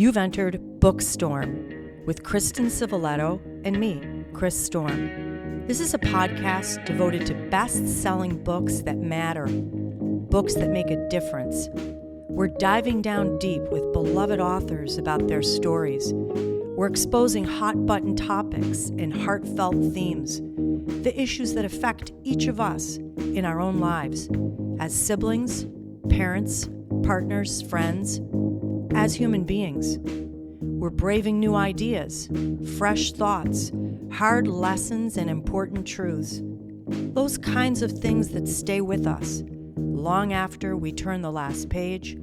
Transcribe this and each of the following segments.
You've entered BOOKSTORM with Kristen Civiletto and me, Chris Storm. This is a podcast devoted to best-selling books that matter, books that make a difference. We're diving down deep with beloved authors about their stories. We're exposing hot-button topics and heartfelt themes, the issues that affect each of us in our own lives, as siblings, parents, partners, friends, as human beings. We're braving new ideas, fresh thoughts, hard lessons, and important truths. Those kinds of things that stay with us long after we turn the last page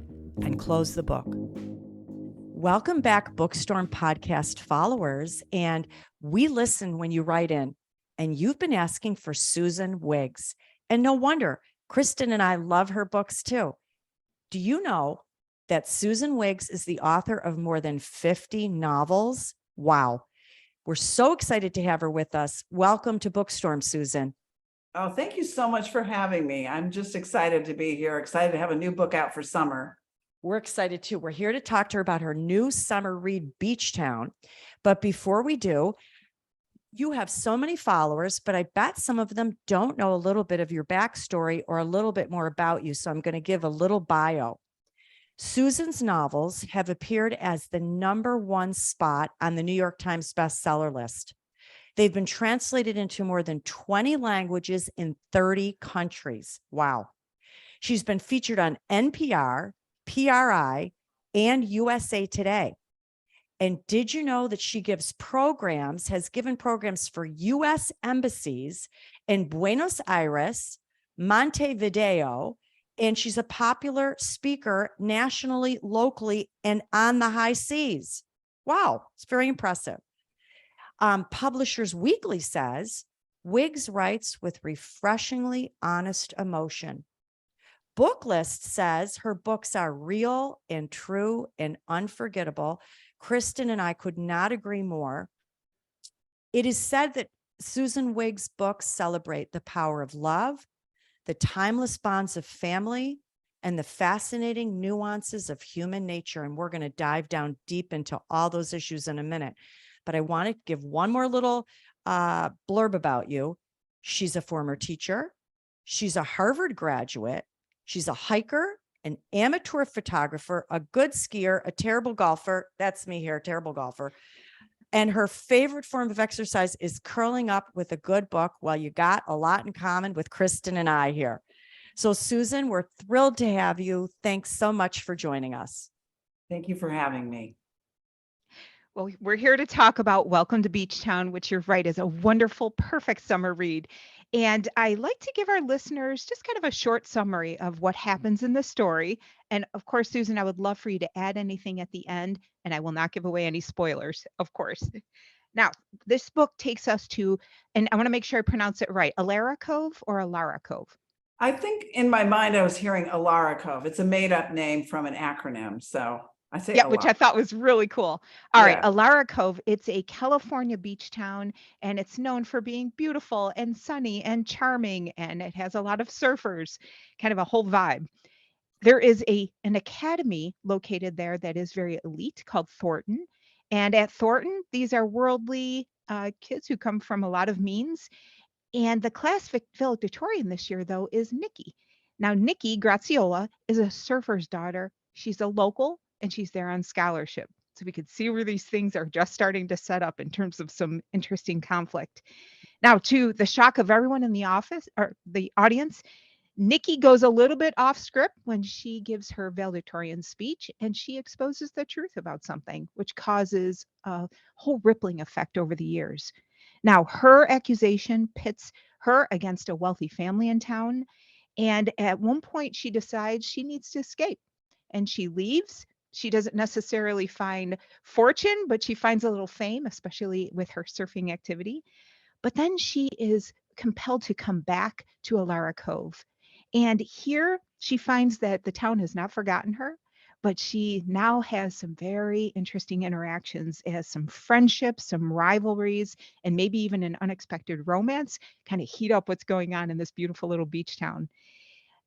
and close the book. Welcome back, BOOKSTORM podcast followers. And we listen when you write in. And you've been asking for Susan Wiggs. And no wonder, Kristen and I love her books too. Do you know that Susan Wiggs is the author of more than 50 novels? Wow. We're so excited to have her with us. Welcome to BOOKSTORM, Susan. Oh, thank you so much for having me. I'm just excited to be here, excited to have a new book out for summer. We're excited too. We're here to talk to her about her new summer read, Beach Town. But before we do, you have so many followers, but I bet some of them don't know a little bit of your backstory or a little bit more about you. So I'm going to give a little bio. Susan's novels have appeared as the #1 spot on the New York Times bestseller list. They've been translated into more than 20 languages in 30 countries. Wow. She's been featured on NPR, PRI, and USA Today. And did you know that she has given programs for U.S. embassies in Buenos Aires, Montevideo, and she's a popular speaker nationally, locally, and on the high seas. Wow, it's very impressive. Publishers Weekly says, Wiggs writes with refreshingly honest emotion. Booklist says her books are real and true and unforgettable. Kristen and I could not agree more. It is said that Susan Wiggs' books celebrate the power of love, the timeless bonds of family, and the fascinating nuances of human nature. And we're going to dive down deep into all those issues in a minute. But I want to give one more little blurb about you. She's a former teacher. She's a Harvard graduate. She's a hiker, an amateur photographer, a good skier, a terrible golfer. That's me here, terrible golfer. And her favorite form of exercise is curling up with a good book. Well, you got a lot in common with Kristen and I here. So Susan, we're thrilled to have you. Thanks so much for joining us. Thank you for having me. Well, we're here to talk about Welcome to Beach Town, which you're right is a wonderful, perfect summer read. And I like to give our listeners just kind of a short summary of what happens in the story. And of course, Susan, I would love for you to add anything at the end, and I will not give away any spoilers, of course. Now, this book takes us to, and I want to make sure I pronounce it right, Alara Cove or Alara Cove? I think in my mind, I was hearing Alara Cove. It's a made-up name from an acronym, so I say which I thought was really cool. All right, Alara Cove, it's a California beach town, and it's known for being beautiful and sunny and charming, and it has a lot of surfers, kind of a whole vibe. There is an academy located there that is very elite called Thornton. And at Thornton, these are worldly kids who come from a lot of means. And the class valedictorian this year, though, is Nikki. Now, Nikki Graziola is a surfer's daughter. She's a local, and she's there on scholarship. So we could see where these things are just starting to set up in terms of some interesting conflict. Now, to the shock of everyone in the office or the audience, Nikki goes a little bit off script when she gives her valedictorian speech, and she exposes the truth about something, which causes a whole rippling effect over the years. Now, her accusation pits her against a wealthy family in town. And at one point, she decides she needs to escape, and she leaves. She doesn't necessarily find fortune, but she finds a little fame, especially with her surfing activity. But then she is compelled to come back to Alara Cove. And here she finds that the town has not forgotten her, but she now has some very interesting interactions as some friendships, some rivalries, and maybe even an unexpected romance kind of heat up what's going on in this beautiful little beach town.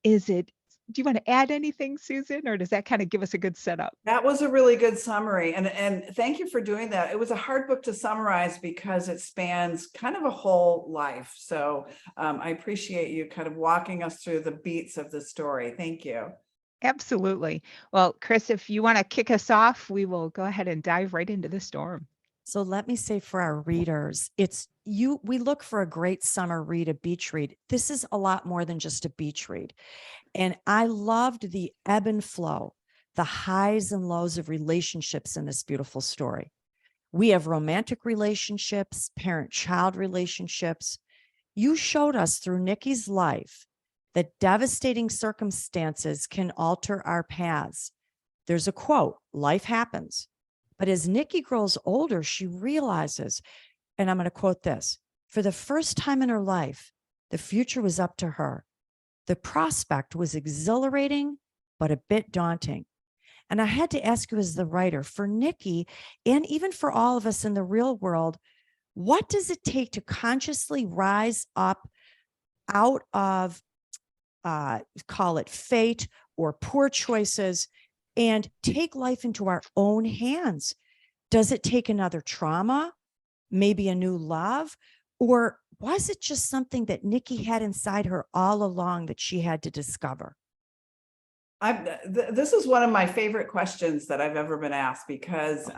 Is it do you want to add anything, Susan, or does that kind of give us a good setup? That was a really good summary. And thank you for doing that. It was a hard book to summarize because it spans kind of a whole life. So I appreciate you kind of walking us through the beats of the story. Thank you. Absolutely. Well, Chris, if you want to kick us off, we will go ahead and dive right into the storm. So let me say for our readers, we look for a great summer read, a beach read. This is a lot more than just a beach read. And I loved the ebb and flow, the highs and lows of relationships in this beautiful story. We have romantic relationships, parent-child relationships. You showed us through Nikki's life that devastating circumstances can alter our paths. There's a quote, life happens. But as Nikki grows older, she realizes, and I'm going to quote this, for the first time in her life, the future was up to her. The prospect was exhilarating, but a bit daunting. And I had to ask you as the writer, for Nikki, and even for all of us in the real world, what does it take to consciously rise up out of, call it fate or poor choices, and take life into our own hands? Does it take another trauma, maybe a new love, or was it just something that Nikki had inside her all along that she had to discover? This is one of my favorite questions that I've ever been asked, because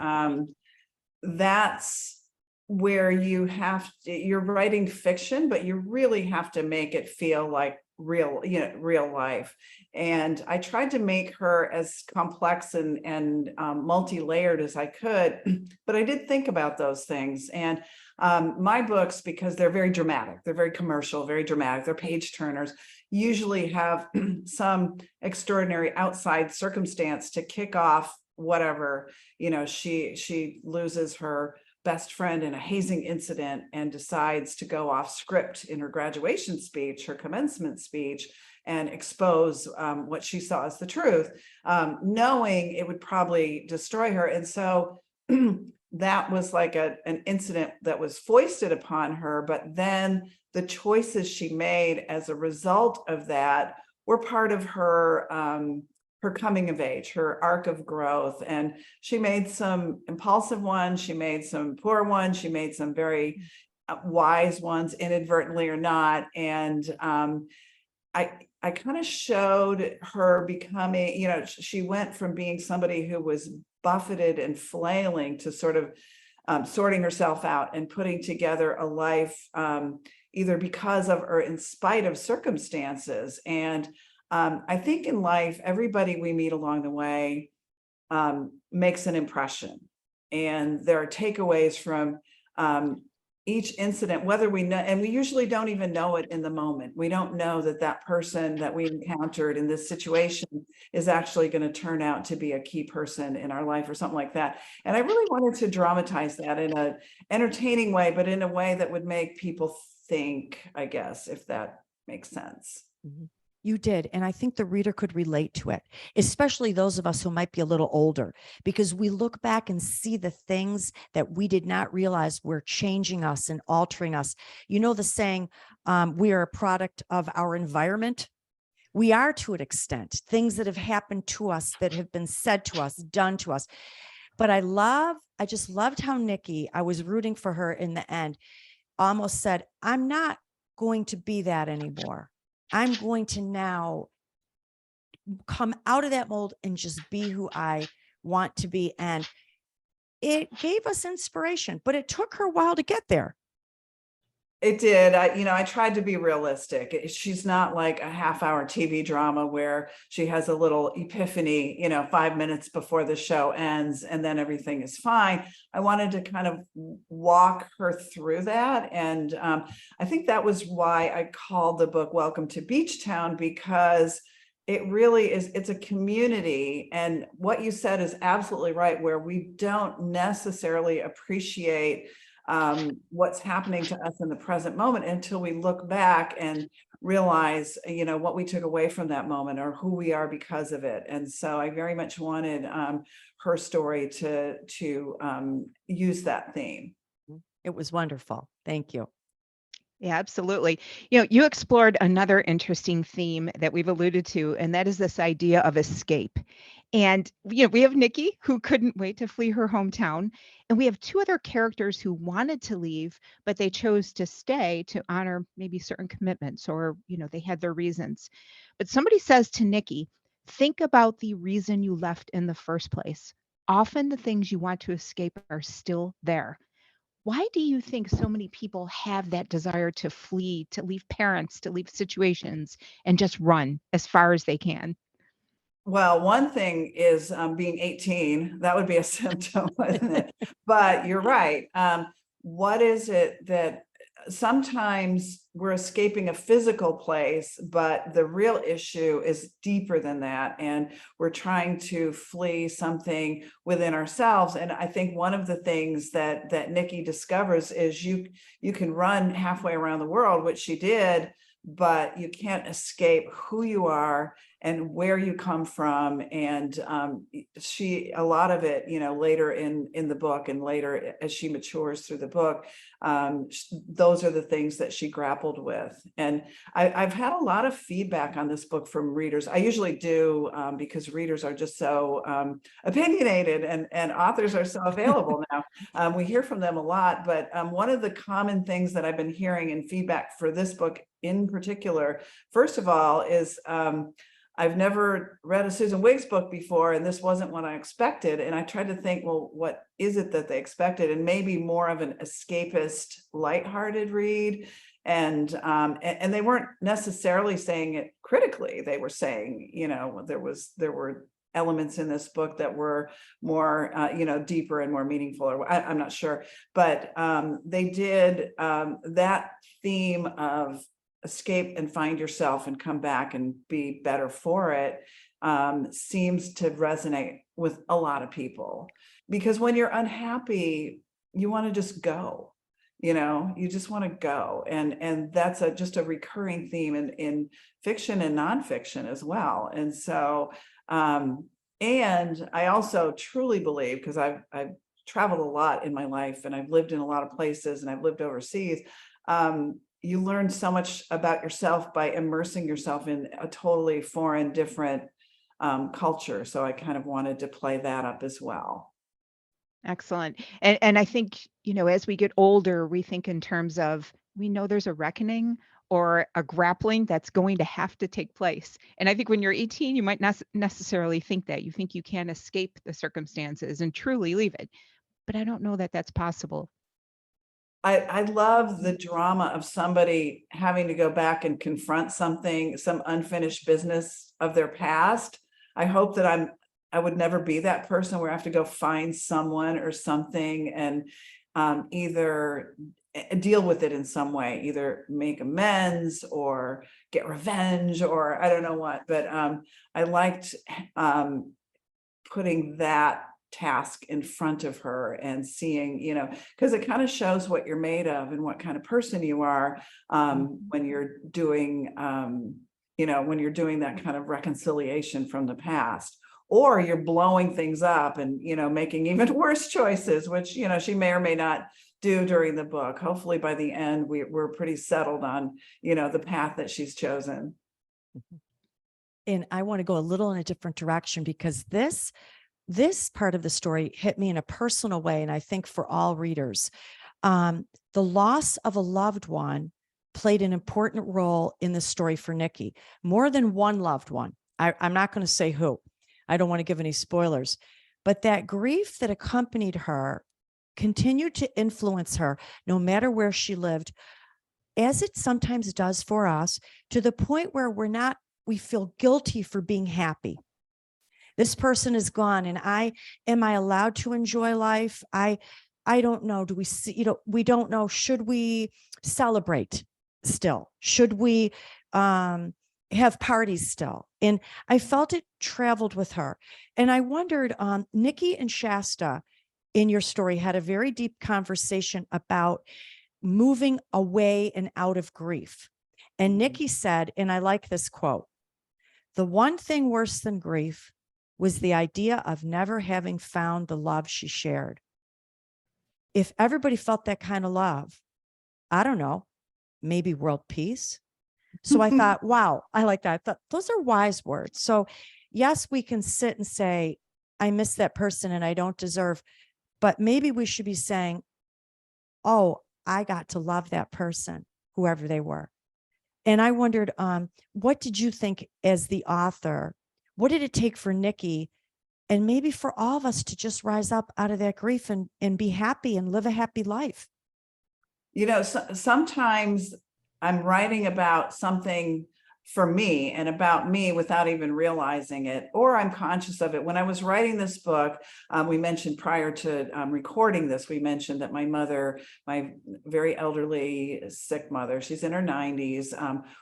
that's where you're writing fiction, but you really have to make it feel like real life. And I tried to make her as complex and multi-layered as I could, but I did think about those things. And my books, because they're very dramatic, they're very commercial, very dramatic, they're page turners, usually have some extraordinary outside circumstance to kick off whatever. She loses her best friend in a hazing incident and decides to go off script in her graduation speech, her commencement speech, and expose what she saw as the truth, knowing it would probably destroy her. And so that was like an incident that was foisted upon her, but then the choices she made as a result of that were part of her coming of age, her arc of growth. And she made some impulsive ones, she made some poor ones, she made some very wise ones, inadvertently or not. And I kind of showed her becoming, she went from being somebody who was buffeted and flailing to sort of sorting herself out and putting together a life, either because of or in spite of circumstances. And I think in life, everybody we meet along the way makes an impression. And there are takeaways from each incident, whether we know, and we usually don't even know it in the moment. We don't know that that person that we encountered in this situation is actually going to turn out to be a key person in our life or something like that. And I really wanted to dramatize that in an entertaining way, but in a way that would make people think, I guess, if that makes sense. Mm-hmm. You did. And I think the reader could relate to it, especially those of us who might be a little older, because we look back and see the things that we did not realize were changing us and altering us. You know, the saying, we are a product of our environment. We are, to an extent, things that have happened to us, that have been said to us, done to us. But I just loved how Nikki, I was rooting for her in the end, almost said, I'm not going to be that anymore. I'm going to now come out of that mold and just be who I want to be. And it gave us inspiration, but it took her a while to get there. It did. I tried to be realistic. She's not like a half-hour TV drama where she has a little epiphany, 5 minutes before the show ends and then everything is fine. I wanted to kind of walk her through that. And I think that was why I called the book Welcome to Beach Town, because it really is, it's a community. And what you said is absolutely right, where we don't necessarily appreciate what's happening to us in the present moment until we look back and realize, what we took away from that moment or who we are because of it. And so I very much wanted her story to use that theme. It was wonderful. Thank you. Yeah, absolutely. You explored another interesting theme that we've alluded to, and that is this idea of escape. And we have Nikki, who couldn't wait to flee her hometown, and we have two other characters who wanted to leave, but they chose to stay to honor maybe certain commitments, or they had their reasons. But somebody says to Nikki, think about the reason you left in the first place. Often the things you want to escape are still there. Why do you think so many people have that desire to flee, to leave parents, to leave situations, and just run as far as they can? Well, one thing is being 18. That would be a symptom, wouldn't it? But you're right. What is it that sometimes we're escaping a physical place, but the real issue is deeper than that, and we're trying to flee something within ourselves. And I think one of the things that Nikki discovers is you can run halfway around the world, which she did, but you can't escape who you are and where you come from. And a lot of it, later in the book and later as she matures through the book, those are the things that she grappled with. And I've had a lot of feedback on this book from readers. I usually do, because readers are just so opinionated, and authors are so available now. We hear from them a lot, but one of the common things that I've been hearing in feedback for this book in particular, first of all, is I've never read a Susan Wiggs book before, and this wasn't what I expected. And I tried to think, well, what is it that they expected? And maybe more of an escapist, lighthearted read. And they weren't necessarily saying it critically. They were saying, there were elements in this book that were more, deeper and more meaningful, or I'm not sure, but they did that theme of escape and find yourself and come back and be better for it, seems to resonate with a lot of people, because when you're unhappy, you want to just go, you just want to go. And that's just a recurring theme in fiction and nonfiction as well. And so, and I also truly believe, because I've traveled a lot in my life, and I've lived in a lot of places, and I've lived overseas, you learn so much about yourself by immersing yourself in a totally foreign, different culture. So I kind of wanted to play that up as well. Excellent. And I think, as we get older, we think in terms of, we know there's a reckoning or a grappling that's going to have to take place. And I think when you're 18, you might not necessarily think that. You think you can escape the circumstances and truly leave it. But I don't know that that's possible. I love the drama of somebody having to go back and confront something, some unfinished business of their past. I hope that I would never be that person where I have to go find someone or something and either deal with it in some way, either make amends or get revenge, or I don't know what. But I liked putting that task in front of her and seeing, because it kind of shows what you're made of and what kind of person you are when you're doing, when you're doing that kind of reconciliation from the past, or you're blowing things up and, making even worse choices, which, she may or may not do during the book. Hopefully by the end, we're pretty settled on, the path that she's chosen. And I want to go a little in a different direction, because this part of the story hit me in a personal way, and I think for all readers. The loss of a loved one played an important role in the story for Nikki. More than one loved one. I'm not going to say who. I don't want to give any spoilers. But that grief that accompanied her continued to influence her no matter where she lived, as it sometimes does for us, to the point where we feel guilty for being happy. This person is gone, and am I allowed to enjoy life? I don't know. Do we see, we don't know. Should we celebrate still? Should we have parties still? And I felt it traveled with her. And I wondered, Nikki and Shasta in your story had a very deep conversation about moving away and out of grief. And Nikki said, and I like this quote, "The one thing worse than grief was the idea of never having found the love she shared." If everybody felt that kind of love, I don't know, maybe world peace. So I thought, wow, I like that. I thought those are wise words. So yes, we can sit and say, I miss that person and I don't deserve, but maybe we should be saying, oh, I got to love that person, whoever they were. And I wondered, what did you think as the author? What did it take for Nikki and maybe for all of us to just rise up out of that grief and be happy and live a happy life? You know, sometimes I'm writing about something for me and about me without even realizing it, or I'm conscious of it. When I was writing this book, we mentioned prior to recording this, we mentioned that my mother, my very elderly, sick mother, she's in her 90s,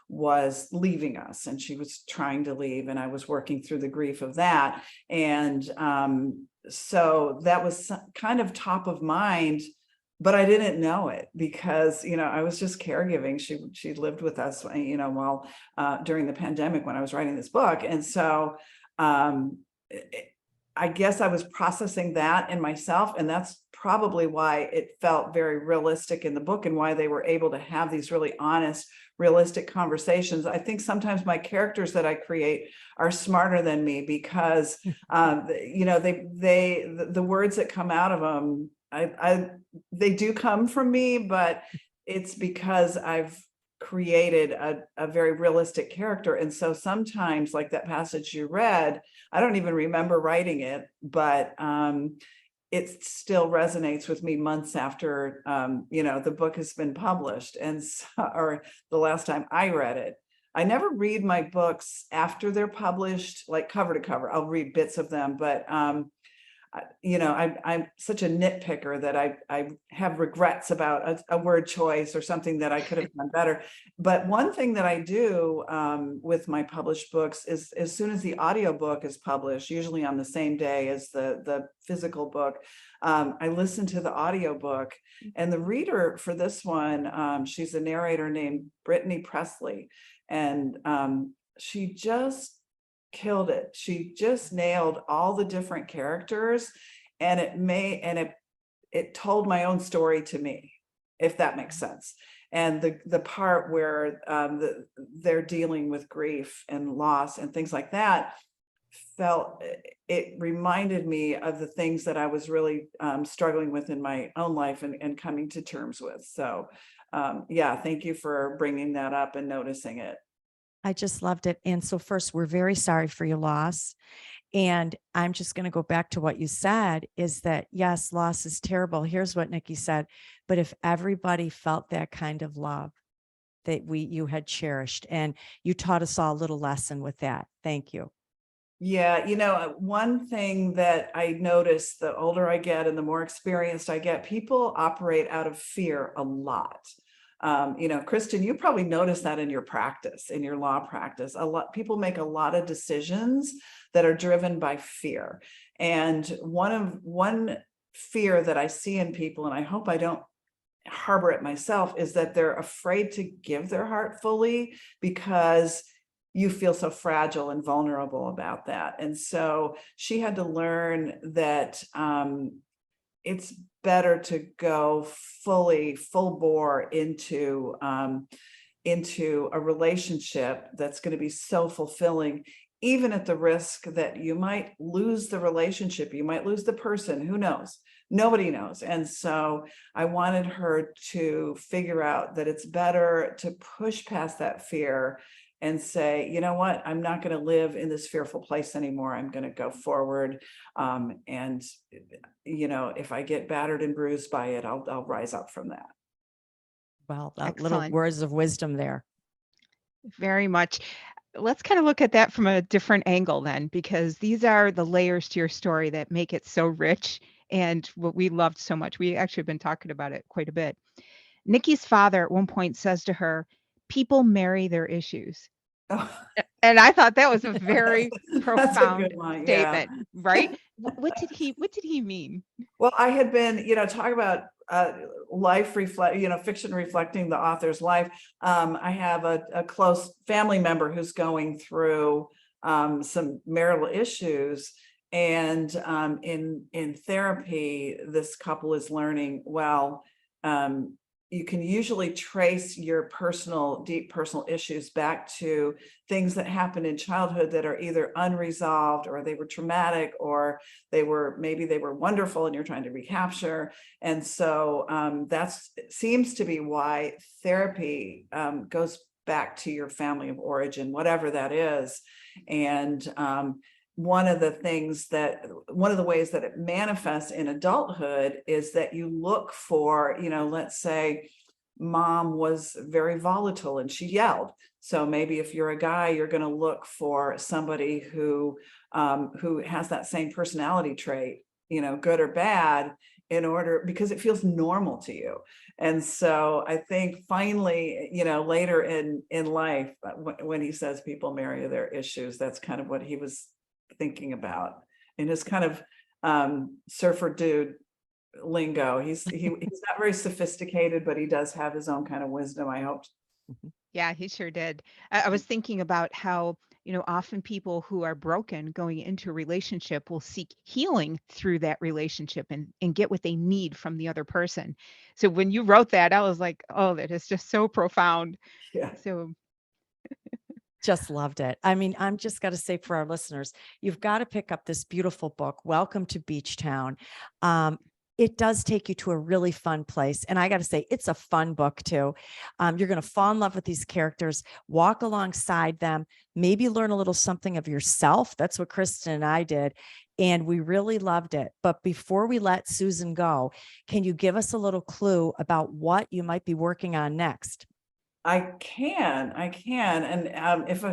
was leaving us and she was trying to leave. And I was working through the grief of that. And so that was kind of top of mind, but I didn't know it because, you know, I was just caregiving. She lived with us, you know, while during the pandemic when I was writing this book. And so I guess I was processing that in myself. And that's probably why it felt very realistic in the book and why they were able to have these really honest, realistic conversations. I think sometimes my characters that I create are smarter than me because, you know, the words that come out of them, they do come from me, but it's because I've created a very realistic character. And so sometimes, like that passage you read, I don't even remember writing it, but it still resonates with me months after, you know, the book has been published. And so, or the last time I read it. I never read my books after they're published, like cover to cover. I'll read bits of them, but you know, I'm such a nitpicker that I have regrets about a word choice or something that I could have done better. But one thing that I do with my published books is as soon as the audiobook is published, usually on the same day as the physical book, I listen to the audiobook. And the reader for this one, she's a narrator named Brittany Presley. And she just killed it. She just nailed all the different characters, and it told my own story to me, if that makes sense. And the part where they're dealing with grief and loss and things like that, it reminded me of the things that I was really struggling with in my own life and coming to terms with. So yeah, thank you for bringing that up and noticing it. I just loved it. And so first, we're very sorry for your loss. And I'm just going to go back to what you said is that, yes, loss is terrible. Here's what Nikki said. But if everybody felt that kind of love that you had cherished, and you taught us all a little lesson with that. Thank you. Yeah, you know, one thing that I notice the older I get and the more experienced I get, people operate out of fear a lot. You know, Kristen, you probably noticed that in your practice, in your law practice. A lot people make a lot of decisions that are driven by fear. And one fear that I see in people, and I hope I don't harbor it myself, is that they're afraid to give their heart fully because you feel so fragile and vulnerable about that. And so she had to learn that it's better to go full bore into a relationship that's going to be so fulfilling, even at the risk that you might lose the relationship, you might lose the person, who knows? Nobody knows. And so I wanted her to figure out that it's better to push past that fear and say, you know what, I'm not going to live in this fearful place anymore. I'm going to go forward. And, you know, if I get battered and bruised by it, I'll rise up from that. Well, little Excellent. words of wisdom there. Very much. Let's kind of look at that from a different angle then, because these are the layers to your story that make it so rich and what we loved so much. We actually have been talking about it quite a bit. Nikki's father at one point says to her, "People marry their issues." Oh, And I thought that was a very that's a profound good line. statement, right? What did he mean? Well, I had been, you know, talking about life reflect, you know, fiction reflecting the author's life. I have a close family member who's going through some marital issues, and in therapy, this couple is learning, well, you can usually trace your deep personal issues back to things that happened in childhood that are either unresolved, or they were traumatic, or maybe they were wonderful and you're trying to recapture. And so that seems to be why therapy goes back to your family of origin, whatever that is. And one of the ways that it manifests in adulthood is that you look for, let's say mom was very volatile and she yelled. So maybe if you're a guy, you're going to look for somebody who has that same personality trait, good or bad, because it feels normal to you. And so I think finally, later in life, when he says people marry their issues, that's kind of what he was thinking about in his kind of surfer dude lingo. He's not very sophisticated, but he does have his own kind of wisdom, I hope. Yeah, he sure did. I was thinking about how, often people who are broken going into a relationship will seek healing through that relationship and get what they need from the other person. So when you wrote that, I was like, oh, that is just so profound. Yeah. So Just loved it. I mean, I'm just got to say for our listeners, you've got to pick up this beautiful book, Welcome to Beach Town. It does take you to a really fun place. And I got to say, it's a fun book too. You're going to fall in love with these characters, walk alongside them, maybe learn a little something of yourself. That's what Kristen and I did. And we really loved it. But before we let Susan go, can you give us a little clue about what you might be working on next? I can. And if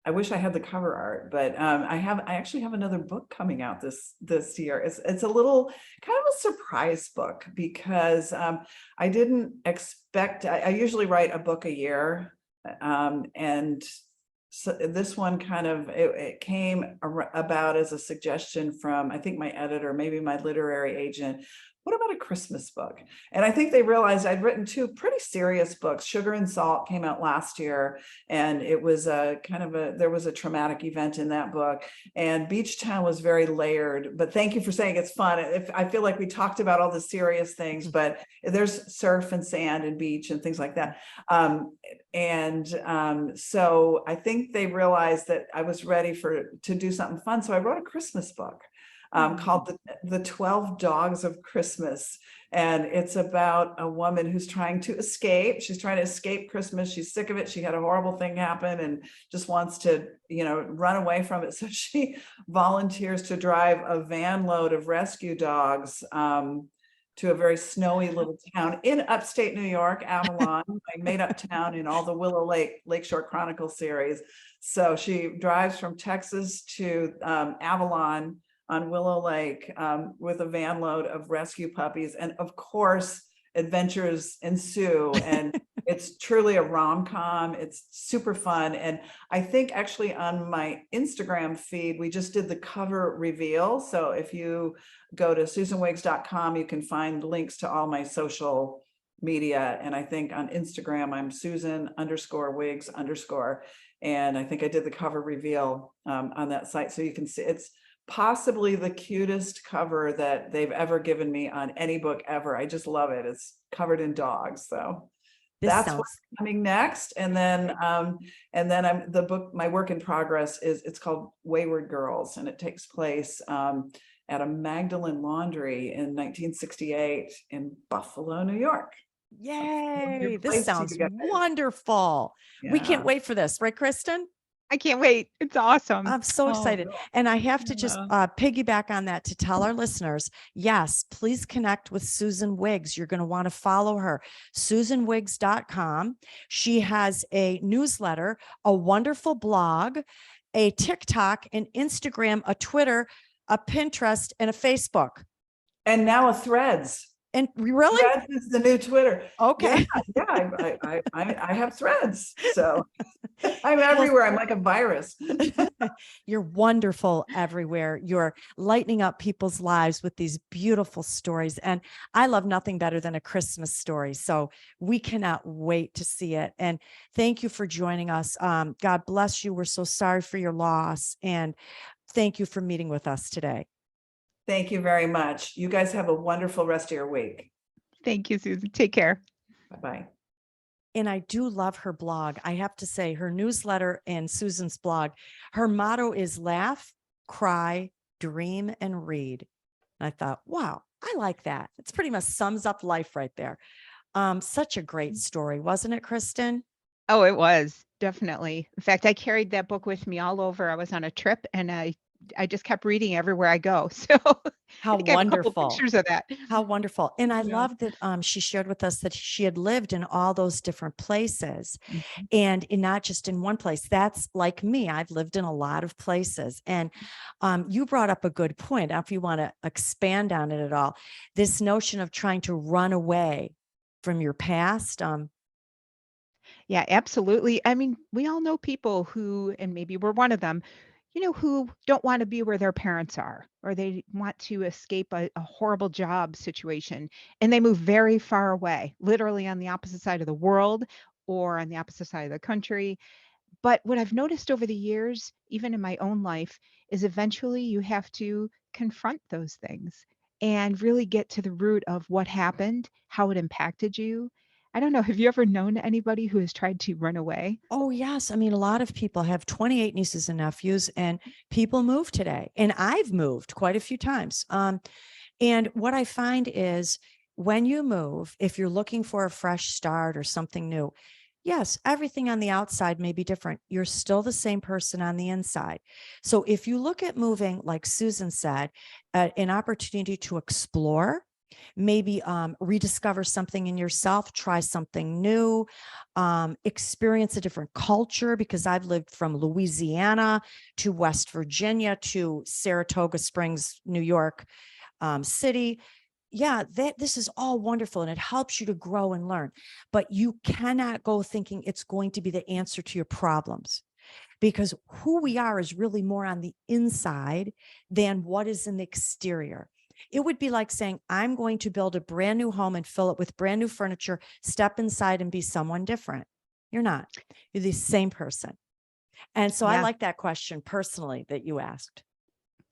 I wish I had the cover art, but I actually have another book coming out this year. It's a little kind of a surprise book because I didn't expect. I usually write a book a year, and so this one it came about as a suggestion from, I think, my editor, maybe my literary agent. What about a Christmas book? And I think they realized I'd written two pretty serious books. Sugar and Salt came out last year, and it was there was a traumatic event in that book. And Beach Town was very layered, but thank you for saying it's fun. I feel like we talked about all the serious things, but there's surf and sand and beach and things like that. So I think they realized that I was ready to do something fun. So I wrote a Christmas book called the 12 Dogs of Christmas. And it's about a woman who's trying to escape. She's trying to escape Christmas. She's sick of it. She had a horrible thing happen and just wants to, run away from it. So she volunteers to drive a van load of rescue dogs to a very snowy little town in upstate New York, Avalon, like made up town in all the Willow Lakeshore Chronicle series. So she drives from Texas to Avalon on Willow Lake with a van load of rescue puppies. And of course, adventures ensue. And it's truly a rom-com. It's super fun. And I think actually on my Instagram feed, we just did the cover reveal. So if you go to susanwiggs.com, you can find links to all my social media. And I think on Instagram, I'm Susan_Wiggs_. And I think I did the cover reveal on that site. So you can see it's possibly the cutest cover that they've ever given me on any book ever. I just love it. It's covered in dogs. So that's what's coming next. And then the book, my work in progress it's called Wayward Girls, and it takes place at a Magdalen laundry in 1968 in Buffalo, New York. Yay. This sounds wonderful. Yeah. We can't wait for this, right, Kristen? I can't wait. It's awesome. I'm so excited. And I have to just piggyback on that to tell our listeners, yes, please connect with Susan Wiggs. You're going to want to follow her, susanwiggs.com. She has a newsletter, a wonderful blog, a TikTok, an Instagram, a Twitter, a Pinterest, and a Facebook. And now a Threads. And really? Threads is the new Twitter. Okay. Yeah, I have Threads. So I'm everywhere. I'm like a virus. You're wonderful everywhere. You're lightening up people's lives with these beautiful stories. And I love nothing better than a Christmas story. So we cannot wait to see it. And thank you for joining us. God bless you. We're so sorry for your loss. And thank you for meeting with us today. Thank you very much. You guys have a wonderful rest of your week. Thank you, Susan. Take care. Bye-bye. And I do love her blog. I have to say, her newsletter and Susan's blog, her motto is laugh, cry, dream, and read. And I thought, wow, I like that. It's pretty much sums up life right there. Such a great story, wasn't it, Kristen? Oh, it was definitely. In fact, I carried that book with me all over. I was on a trip and I just kept reading everywhere I go. So I How think I have a couple wonderful. pictures of that. How wonderful. And I Yeah. love that she shared with us that she had lived in all those different places Mhm. and not just in one place. That's like me. I've lived in a lot of places. And you brought up a good point. If you want to expand on it at all, this notion of trying to run away from your past. Yeah, absolutely. I mean, we all know people who, and maybe we're one of them, who don't want to be where their parents are, or they want to escape a horrible job situation, and they move very far away, literally on the opposite side of the world or on the opposite side of the country. But what I've noticed over the years, even in my own life, is eventually you have to confront those things and really get to the root of what happened, how it impacted you. I don't know. Have you ever known anybody who has tried to run away? Oh, yes. I mean, a lot of people have 28 nieces and nephews, and people move today. And I've moved quite a few times. And what I find is when you move, if you're looking for a fresh start or something new, yes, everything on the outside may be different. You're still the same person on the inside. So if you look at moving, like Susan said, an opportunity to explore, maybe rediscover something in yourself, try something new, experience a different culture, because I've lived from Louisiana to West Virginia to Saratoga Springs, New York City. Yeah, this is all wonderful and it helps you to grow and learn, but you cannot go thinking it's going to be the answer to your problems, because who we are is really more on the inside than what is in the exterior. It would be like saying, I'm going to build a brand new home and fill it with brand new furniture, step inside and be someone different. You're not. You're the same person. And so I Yeah. like that question personally that you asked.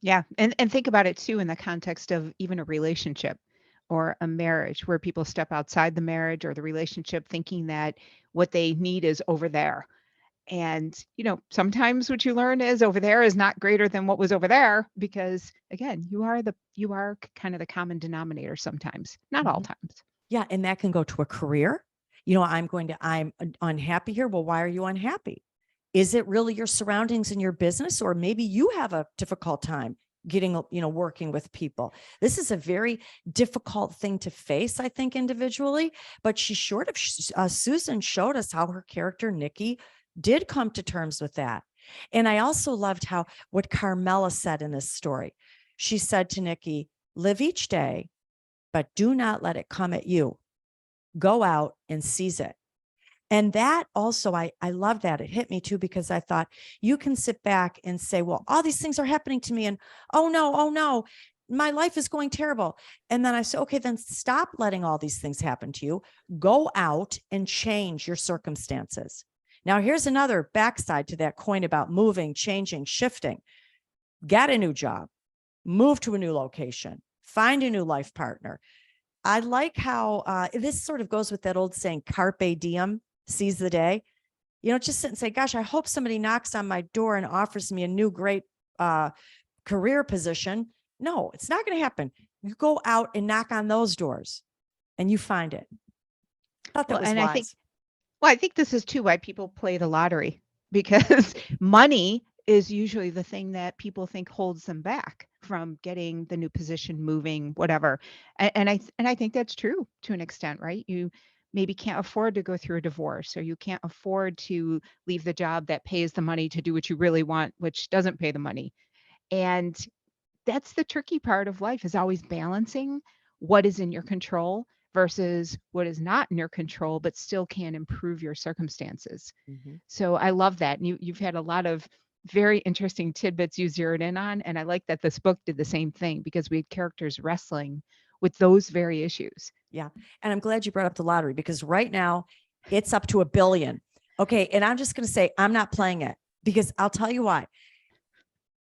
Yeah. And think about it too in the context of even a relationship or a marriage where people step outside the marriage or the relationship thinking that what they need is over there. And, sometimes what you learn is over there is not greater than what was over there because again, you are kind of the common denominator sometimes, not all Mhm. times. Yeah. And that can go to a career. I'm unhappy here. Well, why are you unhappy? Is it really your surroundings in your business, or maybe you have a difficult time getting, working with people? This is a very difficult thing to face, I think, individually, but Susan showed us how her character, Nikki, did come to terms with that. And I also loved what Carmela said in this story. She said to Nikki, live each day, but do not let it come at you. Go out and seize it. And that also, I love that. It hit me too, because I thought you can sit back and say, well, all these things are happening to me. And oh no, my life is going terrible. And then I say, okay, then stop letting all these things happen to you. Go out and change your circumstances. Now, here's another backside to that coin about moving, changing, shifting. Get a new job, move to a new location, find a new life partner. I like how this sort of goes with that old saying, carpe diem, seize the day. Just sit and say, gosh, I hope somebody knocks on my door and offers me a new great career position. No, it's not going to happen. You go out and knock on those doors and you find it. I thought that Well, was and wise. I think this is too why people play the lottery because money is usually the thing that people think holds them back from getting the new position, moving, whatever. And I think that's true to an extent, right? You maybe can't afford to go through a divorce, or you can't afford to leave the job that pays the money to do what you really want, which doesn't pay the money. And that's the tricky part of life, is always balancing what is in your control versus what is not in your control, but still can improve your circumstances. Mhm. So I love that. And you've had a lot of very interesting tidbits you zeroed in on. And I like that this book did the same thing because we had characters wrestling with those very issues. Yeah. And I'm glad you brought up the lottery, because right now it's up to 1 billion. Okay. And I'm just going to say, I'm not playing it, because I'll tell you why.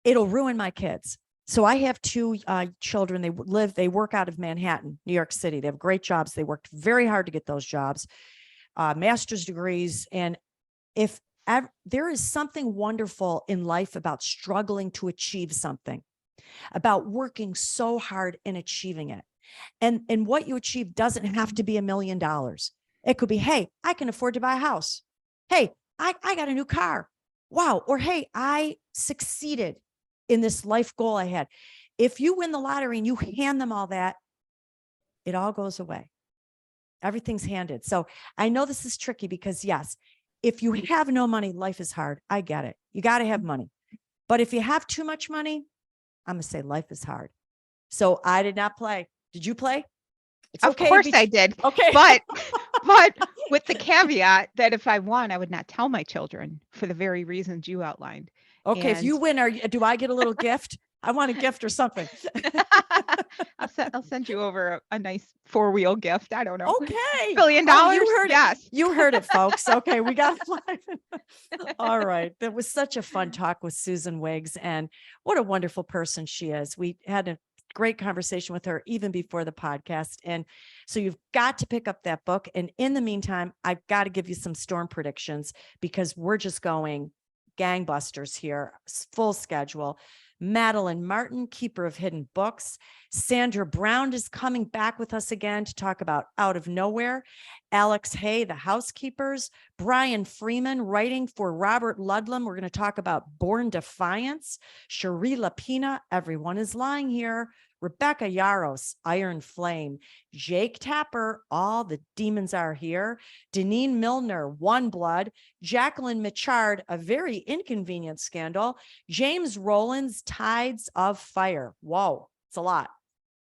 It'll ruin my kids. So I have two children. They work out of Manhattan, New York City. They have great jobs. They worked very hard to get those jobs, master's degrees. And if there is something wonderful in life about struggling to achieve something, about working so hard and achieving it. And what you achieve doesn't have to be $1 million. It could be, hey, I can afford to buy a house. Hey, I got a new car. Wow. Or, hey, I succeeded in this life goal I had. If you win the lottery and you hand them all that, it all goes away. Everything's handed. So I know this is tricky because, yes, if you have no money, life is hard. I get it. You got to have money. But if you have too much money, I'm going to say life is hard. So I did not play. Did you play? It's Of okay. course I did. Okay. But with the caveat that if I won, I would not tell my children for the very reasons you outlined. Okay. If you win, do I get a little gift? I want a gift or something. I'll send you over a nice 4-wheel gift. I don't know. Okay. $1 billion. You heard Yes. it. You heard it, folks. Okay. We got all right. That was such a fun talk with Susan Wiggs, and what a wonderful person she is. We had a great conversation with her even before the podcast. And so you've got to pick up that book. And in the meantime, I've got to give you some storm predictions because we're just going gangbusters here, full schedule. Madeline Martin, keeper of hidden books. Sandra Brown is coming back with us again to talk about Out of Nowhere. Alex Hay, the housekeepers. Brian Freeman, writing for Robert Ludlum. We're going to talk about Born Defiance. Cherie Lapina, Everyone is Lying Here. Rebecca Yaros, Iron Flame. Jake Tapper, All the Demons Are Here. Deneen Milner, One Blood. Jacqueline Michard, A Very Inconvenient Scandal. James Rowlands, Tides of Fire. Whoa, it's a lot.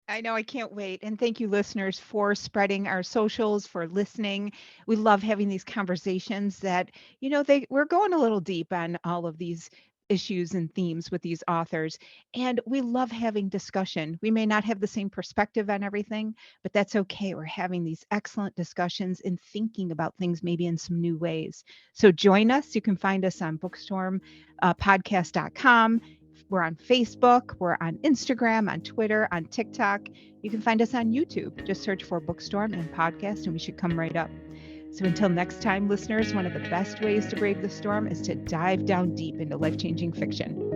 I know. I can't wait. And thank you, listeners, for spreading our socials, for listening. We love having these conversations that, we're going a little deep on all of these issues and themes with these authors. And we love having discussion. We may not have the same perspective on everything, but that's okay. We're having these excellent discussions and thinking about things maybe in some new ways. So join us. You can find us on BOOKSTORMpodcast.com. We're on Facebook, we're on Instagram, on Twitter, on TikTok. You can find us on YouTube. Just search for Bookstorm and podcast, and we should come right up. So until next time, listeners, one of the best ways to brave the storm is to dive down deep into life-changing fiction.